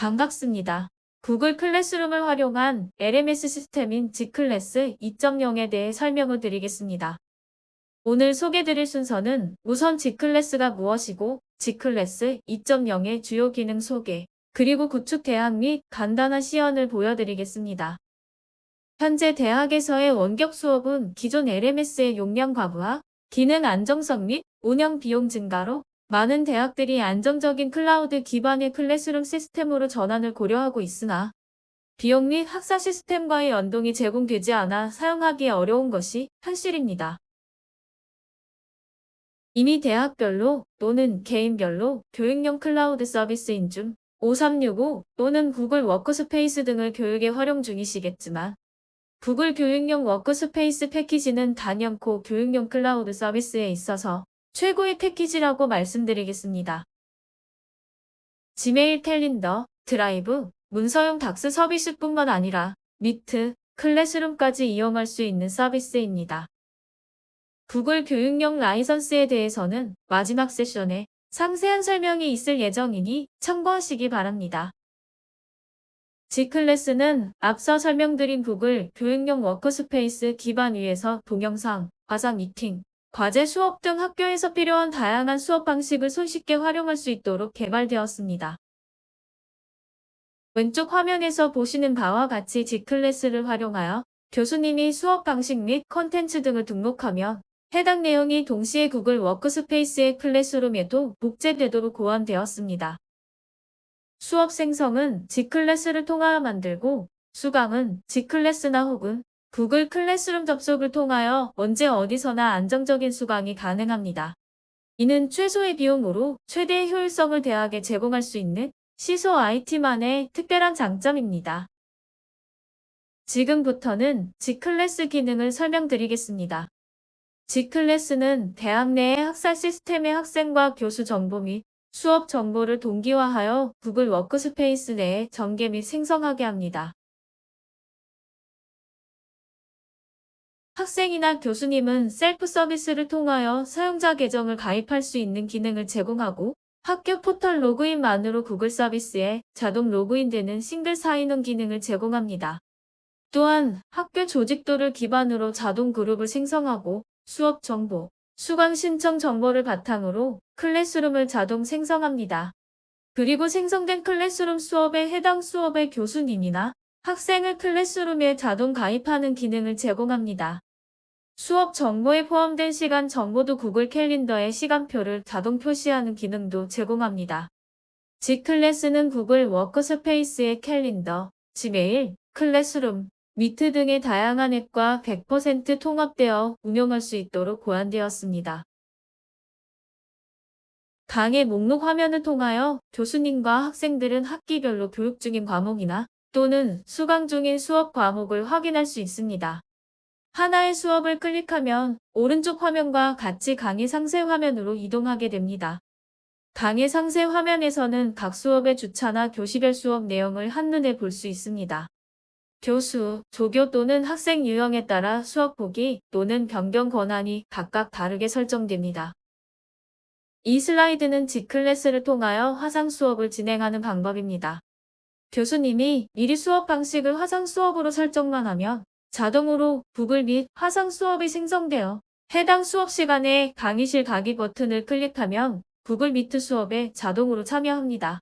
반갑습니다. 구글 클래스룸을 활용한 LMS 시스템인 G클래스 2.0에 대해 설명을 드리겠습니다. 오늘 소개드릴 순서는 우선 G클래스가 무엇이고 G클래스 2.0의 주요 기능 소개, 그리고 구축 대학 및 간단한 시연을 보여드리겠습니다. 현재 대학에서의 원격 수업은 기존 LMS의 용량 과부하, 기능 안정성 및 운영 비용 증가로 많은 대학들이 안정적인 클라우드 기반의 클래스룸 시스템으로 전환을 고려하고 있으나 비용 및 학사 시스템과의 연동이 제공되지 않아 사용하기 어려운 것이 현실입니다. 이미 대학별로 또는 개인별로 교육용 클라우드 서비스인 중 5365 또는 구글 워크스페이스 등을 교육에 활용 중이시겠지만 구글 교육용 워크스페이스 패키지는 단연코 교육용 클라우드 서비스에 있어서 최고의 패키지라고 말씀드리겠습니다. 지메일 캘린더, 드라이브, 문서용 닥스 서비스뿐만 아니라 미트, 클래스룸까지 이용할 수 있는 서비스입니다. 구글 교육용 라이선스에 대해서는 마지막 세션에 상세한 설명이 있을 예정이니 참고하시기 바랍니다. G클래스는 앞서 설명드린 구글 교육용 워크스페이스 기반 위에서 동영상, 화상 미팅, 과제 수업 등 학교에서 필요한 다양한 수업 방식을 손쉽게 활용할 수 있도록 개발되었습니다. 왼쪽 화면에서 보시는 바와 같이 G클래스를 활용하여 교수님이 수업 방식 및 컨텐츠 등을 등록하면 해당 내용이 동시에 구글 워크스페이스의 클래스룸에도 복제되도록 고안되었습니다. 수업 생성은 G클래스를 통하여 만들고 수강은 G클래스나 혹은 구글 클래스룸 접속을 통하여 언제 어디서나 안정적인 수강이 가능합니다. 이는 최소의 비용으로 최대의 효율성을 대학에 제공할 수 있는 시소 IT만의 특별한 장점입니다. 지금부터는 G클래스 기능을 설명드리겠습니다. G클래스는 대학 내의 학사 시스템의 학생과 교수 정보 및 수업 정보를 동기화하여 구글 워크스페이스 내에 전개 및 생성하게 합니다. 학생이나 교수님은 셀프 서비스를 통하여 사용자 계정을 가입할 수 있는 기능을 제공하고 학교 포털 로그인만으로 구글 서비스에 자동 로그인되는 싱글 사인온 기능을 제공합니다. 또한 학교 조직도를 기반으로 자동 그룹을 생성하고 수업 정보, 수강 신청 정보를 바탕으로 클래스룸을 자동 생성합니다. 그리고 생성된 클래스룸 수업에 해당 수업의 교수님이나 학생을 클래스룸에 자동 가입하는 기능을 제공합니다. 수업 정보에 포함된 시간 정보도 구글 캘린더에 시간표를 자동 표시하는 기능도 제공합니다. G클래스는 구글 워크스페이스의 캘린더, 지메일, 클래스룸, 미트 등의 다양한 앱과 100% 통합되어 운용할 수 있도록 고안되었습니다. 강의 목록 화면을 통하여 교수님과 학생들은 학기별로 교육 중인 과목이나 또는 수강 중인 수업 과목을 확인할 수 있습니다. 하나의 수업을 클릭하면 오른쪽 화면과 같이 강의 상세 화면으로 이동하게 됩니다. 강의 상세 화면에서는 각 수업의 주차나 교시별 수업 내용을 한눈에 볼 수 있습니다. 교수, 조교 또는 학생 유형에 따라 수업 보기 또는 변경 권한이 각각 다르게 설정됩니다. 이 슬라이드는 G클래스를 통하여 화상 수업을 진행하는 방법입니다. 교수님이 미리 수업 방식을 화상 수업으로 설정만 하면 자동으로 구글 및 화상 수업이 생성되어 해당 수업 시간에 강의실 가기 버튼을 클릭하면 구글 미트 수업에 자동으로 참여합니다.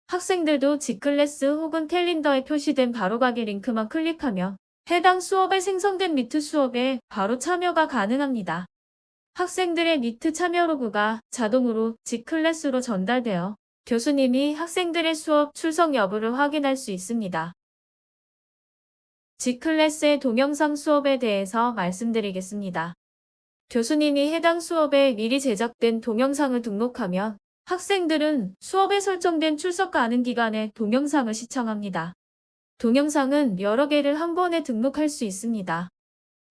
학생들도 G클래스 혹은 캘린더에 표시된 바로가기 링크만 클릭하면 해당 수업에 생성된 미트 수업에 바로 참여가 가능합니다. 학생들의 미트 참여 로그가 자동으로 G클래스로 전달되어 교수님이 학생들의 수업 출석 여부를 확인할 수 있습니다. G클래스의 동영상 수업에 대해서 말씀드리겠습니다. 교수님이 해당 수업에 미리 제작된 동영상을 등록하면 학생들은 수업에 설정된 출석 가능 기간에 동영상을 시청합니다. 동영상은 여러 개를 한 번에 등록할 수 있습니다.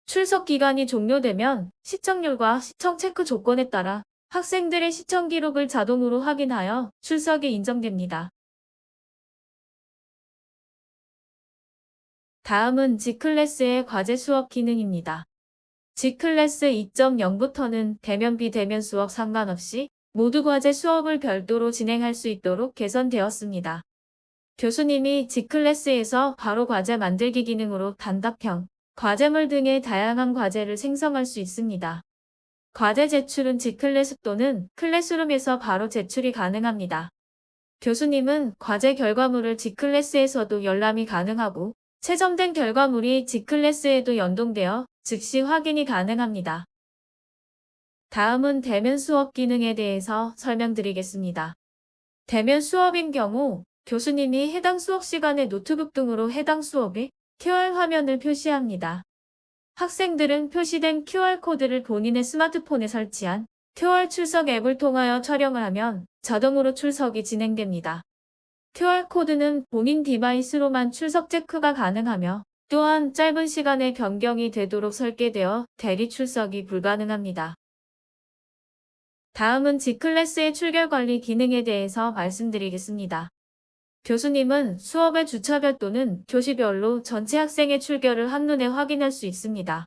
출석 기간이 종료되면 시청률과 시청 체크 조건에 따라 학생들의 시청 기록을 자동으로 확인하여 출석이 인정됩니다. 다음은 G클래스의 과제 수업 기능입니다. G클래스 2.0부터는 대면 비대면 수업 상관없이 모두 과제 수업을 별도로 진행할 수 있도록 개선되었습니다. 교수님이 G클래스에서 바로 과제 만들기 기능으로 단답형, 과제물 등의 다양한 과제를 생성할 수 있습니다. 과제 제출은 G클래스 또는 클래스룸에서 바로 제출이 가능합니다. 교수님은 과제 결과물을 G클래스에서도 열람이 가능하고 채점된 결과물이 G클래스에도 연동되어 즉시 확인이 가능합니다. 다음은 대면 수업 기능에 대해서 설명드리겠습니다. 대면 수업인 경우 교수님이 해당 수업 시간에 노트북 등으로 해당 수업의 QR 화면을 표시합니다. 학생들은 표시된 QR코드를 본인의 스마트폰에 설치한 QR 출석 앱을 통하여 촬영을 하면 자동으로 출석이 진행됩니다. QR코드는 본인 디바이스로만 출석 체크가 가능하며 또한 짧은 시간에 변경이 되도록 설계되어 대리 출석이 불가능합니다. 다음은 G클래스의 출결 관리 기능에 대해서 말씀드리겠습니다. 교수님은 수업의 주차별 또는 교시별로 전체 학생의 출결을 한눈에 확인할 수 있습니다.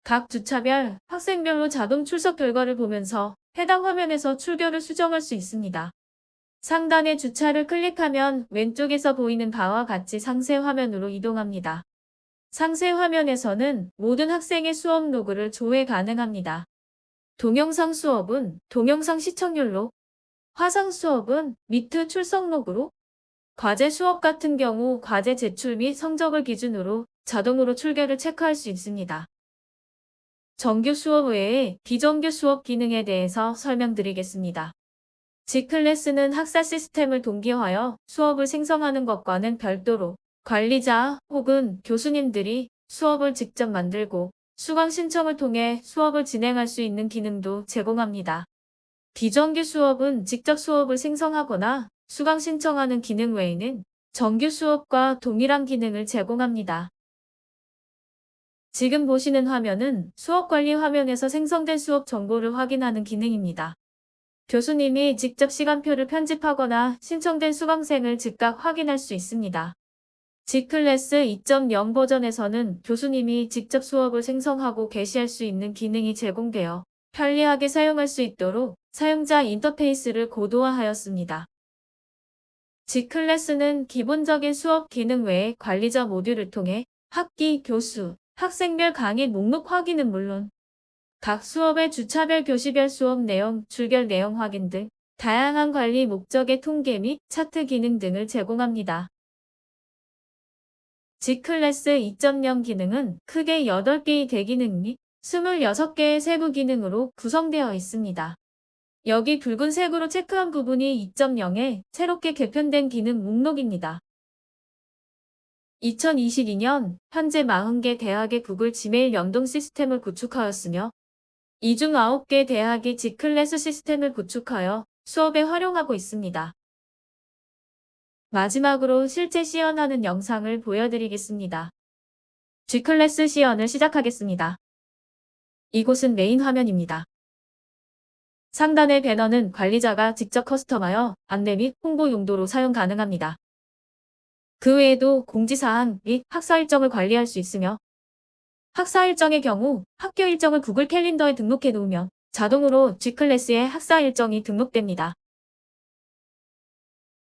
각 주차별, 학생별로 자동 출석 결과를 보면서 해당 화면에서 출결을 수정할 수 있습니다. 상단의 주차를 클릭하면 왼쪽에서 보이는 바와 같이 상세 화면으로 이동합니다. 상세 화면에서는 모든 학생의 수업 로그를 조회 가능합니다. 동영상 수업은 동영상 시청률로, 화상 수업은 미트 출석 로그로, 과제 수업 같은 경우 과제 제출 및 성적을 기준으로 자동으로 출결을 체크할 수 있습니다. 정규 수업 외에 비정규 수업 기능에 대해서 설명드리겠습니다. G클래스는 학사 시스템을 동기화하여 수업을 생성하는 것과는 별도로 관리자 혹은 교수님들이 수업을 직접 만들고 수강 신청을 통해 수업을 진행할 수 있는 기능도 제공합니다. 비정규 수업은 직접 수업을 생성하거나 수강 신청하는 기능 외에는 정규 수업과 동일한 기능을 제공합니다. 지금 보시는 화면은 수업 관리 화면에서 생성된 수업 정보를 확인하는 기능입니다. 교수님이 직접 시간표를 편집하거나 신청된 수강생을 즉각 확인할 수 있습니다. G클래스 2.0 버전에서는 교수님이 직접 수업을 생성하고 게시할 수 있는 기능이 제공되어 편리하게 사용할 수 있도록 사용자 인터페이스를 고도화하였습니다. G클래스는 기본적인 수업 기능 외에 관리자 모듈을 통해 학기, 교수, 학생별 강의 목록 확인은 물론 각 수업의 주차별 교시별 수업 내용, 출결 내용 확인 등 다양한 관리 목적의 통계 및 차트 기능 등을 제공합니다. G클래스 2.0 기능은 크게 8개의 대기능 및 26개의 세부 기능으로 구성되어 있습니다. 여기 붉은색으로 체크한 부분이 2.0에 새롭게 개편된 기능 목록입니다. 2022년 현재 40개 대학의 구글 지메일 연동 시스템을 구축하였으며 이 중 9개 대학이 G클래스 시스템을 구축하여 수업에 활용하고 있습니다. 마지막으로 실제 시연하는 영상을 보여드리겠습니다. G클래스 시연을 시작하겠습니다. 이곳은 메인 화면입니다. 상단의 배너는 관리자가 직접 커스텀하여 안내 및 홍보 용도로 사용 가능합니다. 그 외에도 공지사항 및 학사 일정을 관리할 수 있으며 학사 일정의 경우 학교 일정을 구글 캘린더에 등록해 놓으면 자동으로 G클래스의 학사 일정이 등록됩니다.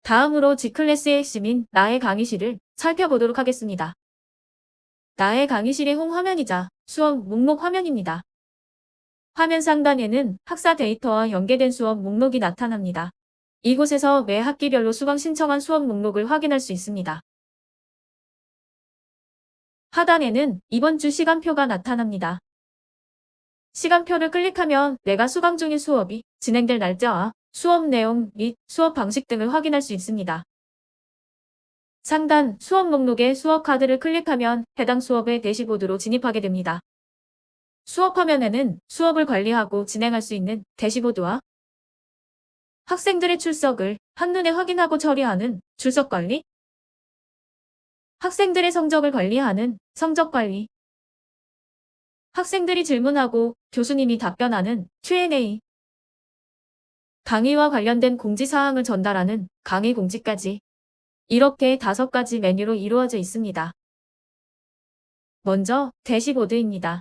다음으로 G클래스의 핵심인 나의 강의실을 살펴보도록 하겠습니다. 나의 강의실의 홈 화면이자 수업 목록 화면입니다. 화면 상단에는 학사 데이터와 연계된 수업 목록이 나타납니다. 이곳에서 매 학기별로 수강 신청한 수업 목록을 확인할 수 있습니다. 하단에는 이번 주 시간표가 나타납니다. 시간표를 클릭하면 내가 수강 중인 수업이 진행될 날짜와 수업 내용 및 수업 방식 등을 확인할 수 있습니다. 상단 수업 목록의 수업 카드를 클릭하면 해당 수업의 대시보드로 진입하게 됩니다. 수업 화면에는 수업을 관리하고 진행할 수 있는 대시보드와 학생들의 출석을 한눈에 확인하고 처리하는 출석 관리, 학생들의 성적을 관리하는 성적 관리, 학생들이 질문하고 교수님이 답변하는 Q&A, 강의와 관련된 공지사항을 전달하는 강의 공지까지 이렇게 5가지 메뉴로 이루어져 있습니다. 먼저 대시보드입니다.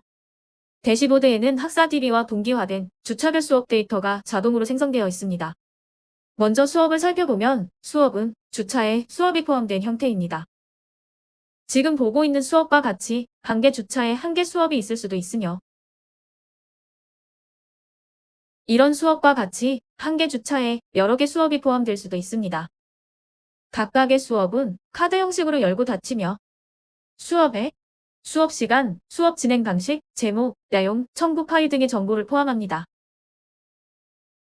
대시보드에는 학사 DB와 동기화된 주차별 수업 데이터가 자동으로 생성되어 있습니다. 먼저 수업을 살펴보면 수업은 주차에 수업이 포함된 형태입니다. 지금 보고 있는 수업과 같이 한 개 주차에 한 개 수업이 있을 수도 있으며 이런 수업과 같이 한 개 주차에 여러 개 수업이 포함될 수도 있습니다. 각각의 수업은 카드 형식으로 열고 닫히며 수업에 수업 시간, 수업 진행 방식, 제목, 내용, 첨부 파일 등의 정보를 포함합니다.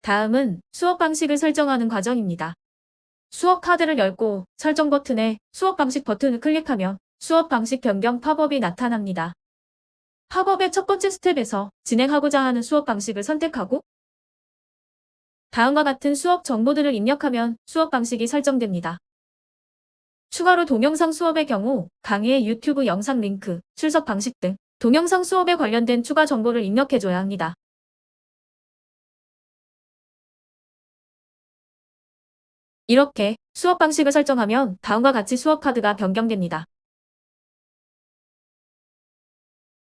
다음은 수업 방식을 설정하는 과정입니다. 수업 카드를 열고 설정 버튼에 수업 방식 버튼을 클릭하면 수업 방식 변경 팝업이 나타납니다. 팝업의 첫 번째 스텝에서 진행하고자 하는 수업 방식을 선택하고 다음과 같은 수업 정보들을 입력하면 수업 방식이 설정됩니다. 추가로 동영상 수업의 경우 강의의 유튜브 영상 링크, 출석 방식 등 동영상 수업에 관련된 추가 정보를 입력해줘야 합니다. 이렇게 수업 방식을 설정하면 다음과 같이 수업 카드가 변경됩니다.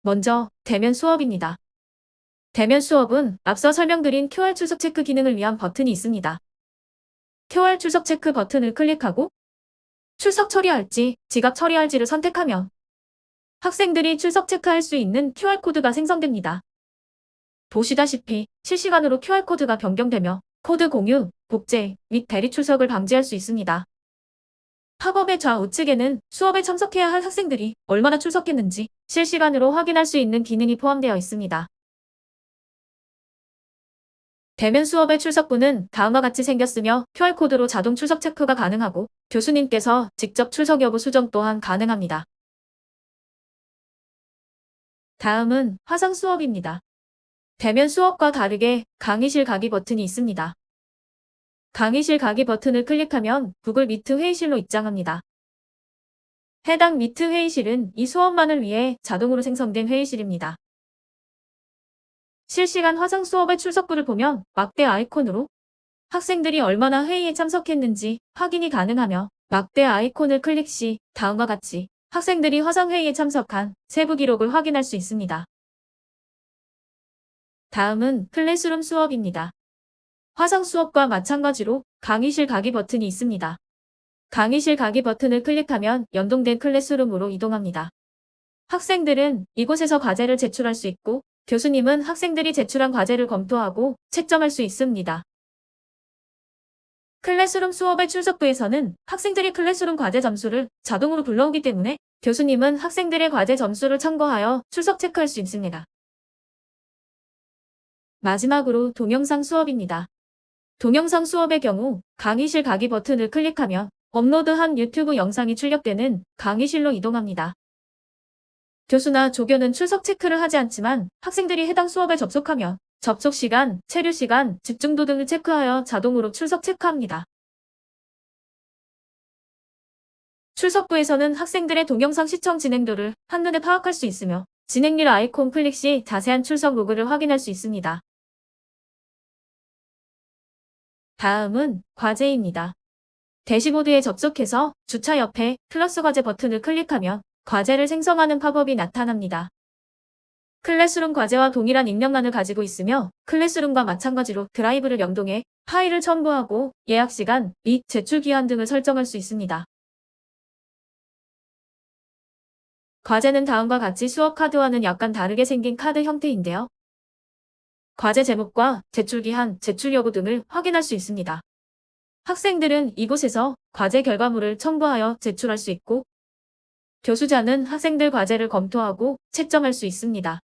먼저 대면 수업입니다. 대면 수업은 앞서 설명드린 QR 출석 체크 기능을 위한 버튼이 있습니다. QR 출석 체크 버튼을 클릭하고 출석 처리할지, 지각 처리할지를 선택하면 학생들이 출석 체크할 수 있는 QR코드가 생성됩니다. 보시다시피 실시간으로 QR코드가 변경되며 코드 공유, 복제 및 대리 출석을 방지할 수 있습니다. 팝업의 좌우측에는 수업에 참석해야 할 학생들이 얼마나 출석했는지 실시간으로 확인할 수 있는 기능이 포함되어 있습니다. 대면 수업의 출석부는 다음과 같이 생겼으며 QR코드로 자동 출석 체크가 가능하고 교수님께서 직접 출석 여부 수정 또한 가능합니다. 다음은 화상 수업입니다. 대면 수업과 다르게 강의실 가기 버튼이 있습니다. 강의실 가기 버튼을 클릭하면 구글 미트 회의실로 입장합니다. 해당 미트 회의실은 이 수업만을 위해 자동으로 생성된 회의실입니다. 실시간 화상 수업의 출석부를 보면 막대 아이콘으로 학생들이 얼마나 회의에 참석했는지 확인이 가능하며 막대 아이콘을 클릭 시 다음과 같이 학생들이 화상 회의에 참석한 세부 기록을 확인할 수 있습니다. 다음은 클래스룸 수업입니다. 화상 수업과 마찬가지로 강의실 가기 버튼이 있습니다. 강의실 가기 버튼을 클릭하면 연동된 클래스룸으로 이동합니다. 학생들은 이곳에서 과제를 제출할 수 있고 교수님은 학생들이 제출한 과제를 검토하고 채점할 수 있습니다. 클래스룸 수업의 출석부에서는 학생들이 클래스룸 과제 점수를 자동으로 불러오기 때문에 교수님은 학생들의 과제 점수를 참고하여 출석 체크할 수 있습니다. 마지막으로 동영상 수업입니다. 동영상 수업의 경우 강의실 가기 버튼을 클릭하면 업로드한 유튜브 영상이 출력되는 강의실로 이동합니다. 교수나 조교는 출석 체크를 하지 않지만 학생들이 해당 수업에 접속하면 접속 시간, 체류 시간, 집중도 등을 체크하여 자동으로 출석 체크합니다. 출석부에서는 학생들의 동영상 시청 진행도를 한눈에 파악할 수 있으며 진행률 아이콘 클릭 시 자세한 출석 로그를 확인할 수 있습니다. 다음은 과제입니다. 대시보드에 접속해서 주차 옆에 플러스 과제 버튼을 클릭하면 과제를 생성하는 팝업이 나타납니다. 클래스룸 과제와 동일한 입력란을 가지고 있으며 클래스룸과 마찬가지로 드라이브를 연동해 파일을 첨부하고 예약 시간 및 제출 기한 등을 설정할 수 있습니다. 과제는 다음과 같이 수업 카드와는 약간 다르게 생긴 카드 형태인데요. 과제 제목과 제출 기한, 제출 여부 등을 확인할 수 있습니다. 학생들은 이곳에서 과제 결과물을 첨부하여 제출할 수 있고 교수자는 학생들 과제를 검토하고 채점할 수 있습니다.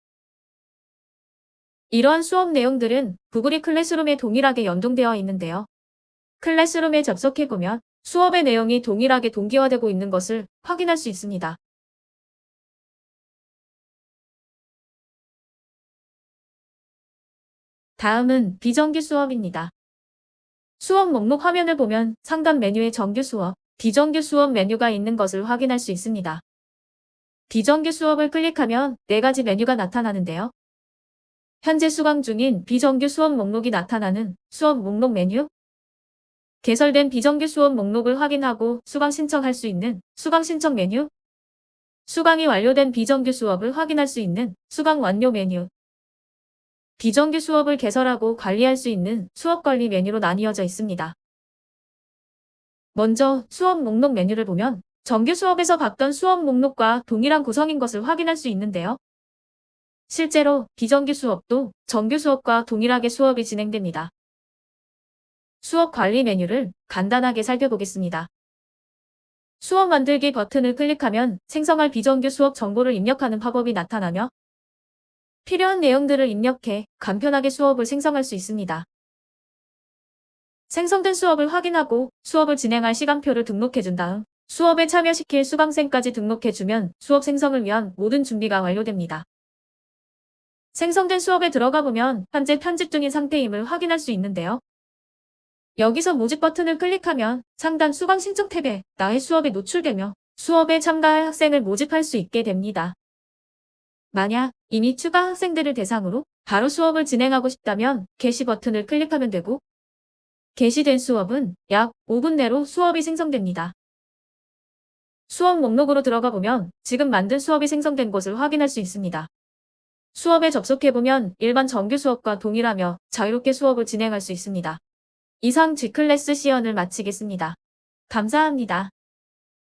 이러한 수업 내용들은 구글이 클래스룸에 동일하게 연동되어 있는데요. 클래스룸에 접속해보면 수업의 내용이 동일하게 동기화되고 있는 것을 확인할 수 있습니다. 다음은 비정규 수업입니다. 수업 목록 화면을 보면 상단 메뉴에 정규 수업, 비정규 수업 메뉴가 있는 것을 확인할 수 있습니다. 비정규 수업을 클릭하면 4가지 메뉴가 나타나는데요. 현재 수강 중인 비정규 수업 목록이 나타나는 수업 목록 메뉴, 개설된 비정규 수업 목록을 확인하고 수강 신청할 수 있는 수강 신청 메뉴, 수강이 완료된 비정규 수업을 확인할 수 있는 수강 완료 메뉴, 비정규 수업을 개설하고 관리할 수 있는 수업 관리 메뉴로 나뉘어져 있습니다. 먼저 수업 목록 메뉴를 보면 정규 수업에서 봤던 수업 목록과 동일한 구성인 것을 확인할 수 있는데요. 실제로 비정규 수업도 정규 수업과 동일하게 수업이 진행됩니다. 수업 관리 메뉴를 간단하게 살펴보겠습니다. 수업 만들기 버튼을 클릭하면 생성할 비정규 수업 정보를 입력하는 팝업이 나타나며 필요한 내용들을 입력해 간편하게 수업을 생성할 수 있습니다. 생성된 수업을 확인하고 수업을 진행할 시간표를 등록해준 다음 수업에 참여시킬 수강생까지 등록해주면 수업 생성을 위한 모든 준비가 완료됩니다. 생성된 수업에 들어가 보면 현재 편집 중인 상태임을 확인할 수 있는데요. 여기서 모집 버튼을 클릭하면 상단 수강 신청 탭에 나의 수업이 노출되며 수업에 참가할 학생을 모집할 수 있게 됩니다. 만약 이미 추가 학생들을 대상으로 바로 수업을 진행하고 싶다면 게시 버튼을 클릭하면 되고 게시된 수업은 약 5분 내로 수업이 생성됩니다. 수업 목록으로 들어가 보면 지금 만든 수업이 생성된 것을 확인할 수 있습니다. 수업에 접속해보면 일반 정규 수업과 동일하며 자유롭게 수업을 진행할 수 있습니다. 이상 G클래스 시연을 마치겠습니다. 감사합니다.